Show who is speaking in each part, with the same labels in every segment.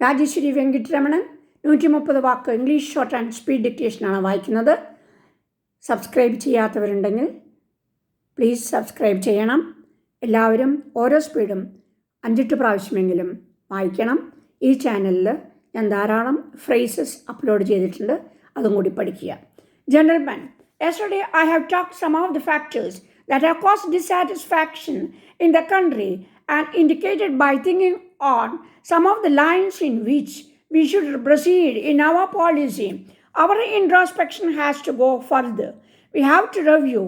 Speaker 1: രാജശ്രീ വെങ്കിട്ടരമണൻ 130 വാക്ക് English shorthand speed ഡിക്റ്റേഷനാണ് വായിക്കുന്നത്. സബ്സ്ക്രൈബ് ചെയ്യാത്തവരുണ്ടെങ്കിൽ പ്ലീസ് സബ്സ്ക്രൈബ് ചെയ്യണം. എല്ലാവരും ഓരോ സ്പീഡും 5-8 പ്രാവശ്യമെങ്കിലും വായിക്കണം. ഈ ചാനലിൽ ഞാൻ ധാരാളം ഫ്രേസസ് അപ്ലോഡ് ചെയ്തിട്ടുണ്ട്, അതും കൂടി പഠിക്കുക. Gentlemen, yesterday I have talked some of the factors that have caused dissatisfaction in the country and indicated by thinking on some of the lines in which we should proceed in our policy. Our introspection has to go further. We have to review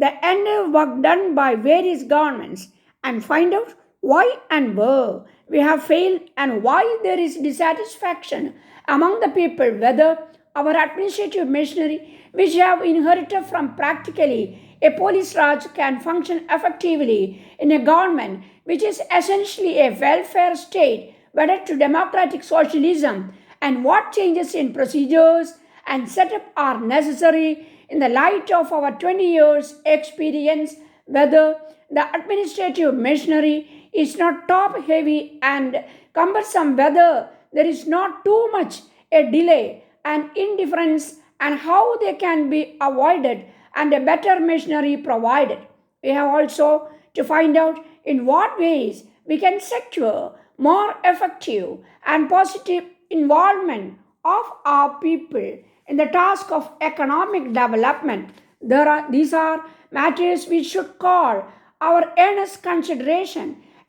Speaker 1: the entire work done by various governments and find out why and where we have failed and why there is dissatisfaction among the people, whether our administrative machinery, which we have inherited from practically a police raj, can function effectively in a government which is essentially a welfare state wedded to democratic socialism, and what changes in procedures and setup are necessary in the light of our 20 years experience, whether the administrative machinery is not top heavy and cumbersome, whether there is not too much a delay and indifference, and how they can be avoided and a better machinery provided. We have also to find out in what ways we can secure more effective and positive involvement of our people in the task of economic development. These are matters we should call our earnest consideration,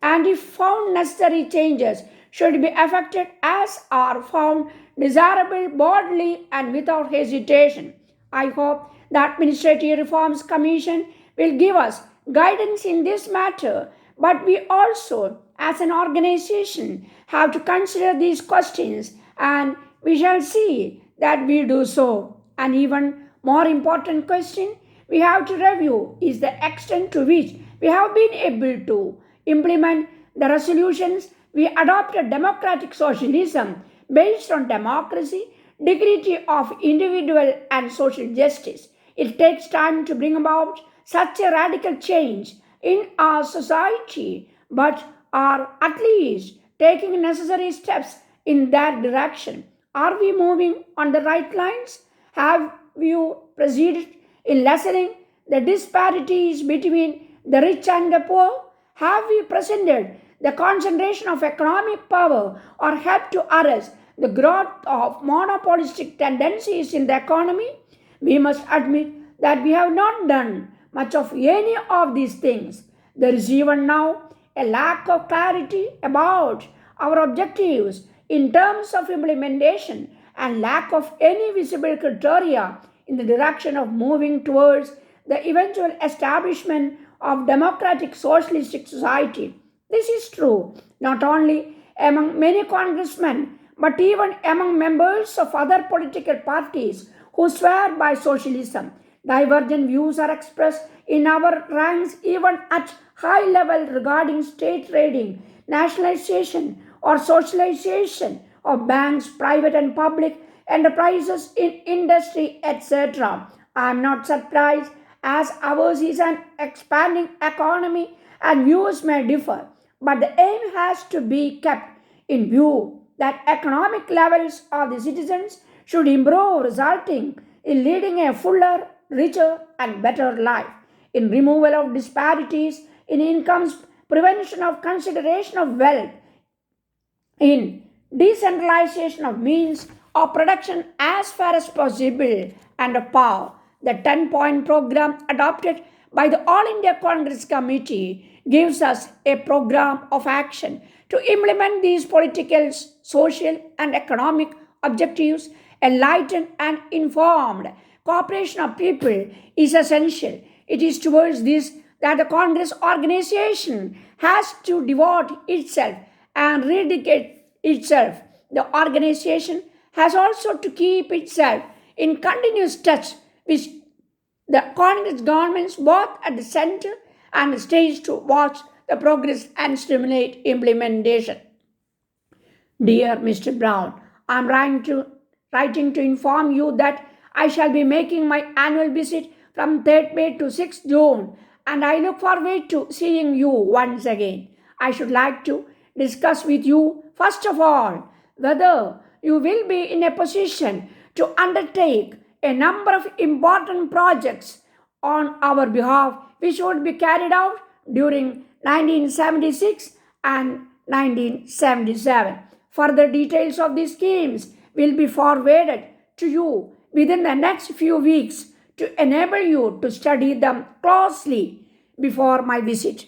Speaker 1: and if found necessary, changes should be effected as are found desirable boldly and without hesitation. I hope the Administrative Reforms Commission will give us guidance in this matter, but we also, as an organization, have to consider these questions, and we shall see that we do so. An even more important question we have to review is the extent to which we have been able to implement the resolutions we adopted democratic socialism based on democracy, dignity of individual and social justice. It takes time to bring about such a radical change in our society, but are at least taking necessary steps in that direction. Are we moving on the right lines? Have you proceeded in lessening the disparities between the rich and the poor? Have we presented the concentration of economic power or helped to arrest the growth of monopolistic tendencies in the economy? We must admit that we have not done much of any of these things. There is even now a lack of clarity about our objectives in terms of implementation and lack of any visible criteria in the direction of moving towards the eventual establishment of democratic socialistic society. This is true not only among many congressmen, but even among members of other political parties who swear by socialism. Divergent views are expressed in our ranks even at high level regarding state raiding, nationalization or socialization of banks, private and public enterprises in industry, etc. I am not surprised, as ours is an expanding economy and views may differ, but the aim has to be kept in view that economic levels of the citizens should improve, resulting in leading a fuller, richer and better life, in removal of disparities in incomes, prevention of concentration of wealth, in decentralization of means of production as far as possible, and of power. The 10-point program adopted by the All India Congress Committee gives us a program of action to implement these political, social and economic objectives. Enlightened and informed cooperation of people is essential. It is towards this that the Congress organization has to devote itself and dedicate itself. The organization has also to keep itself in continuous touch with the Congress governments both at the center and the states to watch the progress and stimulate implementation. Dear Mr. Brown, I am writing to inform you that I shall be making my annual visit from 3rd May to 6th June, and I look forward to seeing you once again. I should like to discuss with you, first of all, whether you will be in a position to undertake a number of important projects on our behalf which would be carried out during 1976 and 1977. Further details of these schemes will be forwarded to you within the next few weeks to enable you to study them closely before my visit.